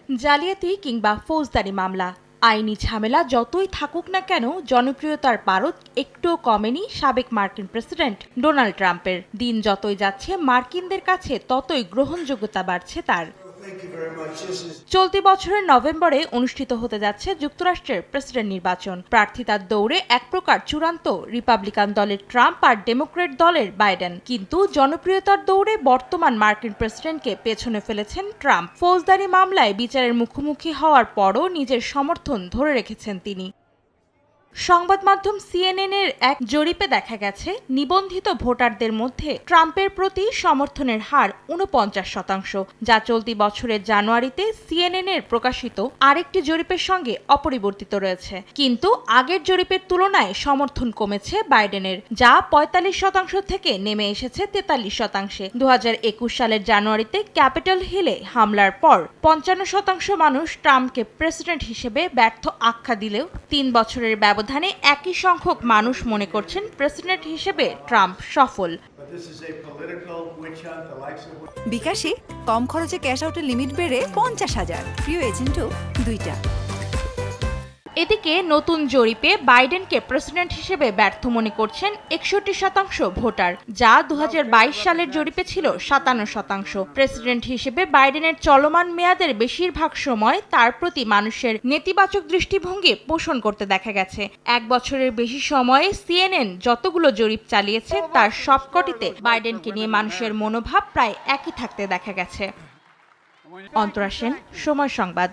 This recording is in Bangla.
জালিয়াতি কিংবা ফৌজদারি মামলা, আইনি ঝামেলা যতই থাকুক না কেন জনপ্রিয়তার পারদ একটুও কমেনি সাবেক মার্কিন প্রেসিডেন্ট ডোনাল্ড ট্রাম্পের। দিন যতই যাচ্ছে মার্কিনদের কাছে ততই গ্রহণযোগ্যতা বাড়ছে তার। চলতি বছরের নভেম্বরে অনুষ্ঠিত হতে যাচ্ছে যুক্তরাষ্ট্রের প্রেসিডেন্ট নির্বাচন। প্রার্থিতার দৌড়ে এক প্রকার চূড়ান্ত রিপাবলিকান দলের ট্রাম্প আর ডেমোক্র্যাট দলের বাইডেন। কিন্তু জনপ্রিয়তার দৌড়ে বর্তমান মার্কিন প্রেসিডেন্টকে পেছনে ফেলেছেন ট্রাম্প। ফৌজদারি মামলায় বিচারের মুখোমুখি হওয়ার পরও নিজের সমর্থন ধরে রেখেছেন তিনি। সংবাদ মাধ্যম সিএনএন-এর এক জরিপে দেখা গেছে, নিবন্ধিত ভোটারদের মধ্যে ট্রাম্পের প্রতি সমর্থনের হার ৪৯%, যা চলতি বছরের জানুয়ারিতে সিএনএন-এর প্রকাশিত আরেকটি জরিপের সঙ্গে অপরিবর্তিত রয়েছে। কিন্তু আগের জরিপের তুলনায় সমর্থন কমেছে বাইডেনের, যা ৪৫% থেকে নেমে এসেছে ৪৩%। ২০২১ সালের জানুয়ারিতে ক্যাপিটল হিলে হামলার পর ৫৫% মানুষ ট্রাম্পকে প্রেসিডেন্ট হিসেবে ব্যর্থ আখ্যা দিলেও ৩ বছরের ব্যবধানে একই সংখ্যক মানুষ মনে করছেন প্রেসিডেন্ট হিসেবে ট্রাম্প সফল। বিকাশে কম খরচে ক্যাশ আউটের লিমিট বেড়ে ৫০,০০০, প্রিয় এজেন্টও ২টা। এদিকে নতুন জরিপে বাইডেনকে প্রেসিডেন্ট হিসেবে ব্যর্থ মনে করছেন ৬১% ভোটার, যা ২০২২ সালের জরিপে ছিল ৫৭%। প্রেসিডেন্ট হিসেবে বাইডেনের চলমান মেয়াদের বেশিরভাগ সময় তার প্রতি মানুষের নেতিবাচক দৃষ্টিভঙ্গি পোষণ করতে দেখা গেছে। ১ বছরের বেশি সময়ে সিএনএন যতগুলো জরিপ চালিয়েছে তার সবকটিতে বাইডেনকে নিয়ে মানুষের মনোভাব প্রায় একই থাকতে দেখা গেছে। অন্তরা সেন, সময় সংবাদ।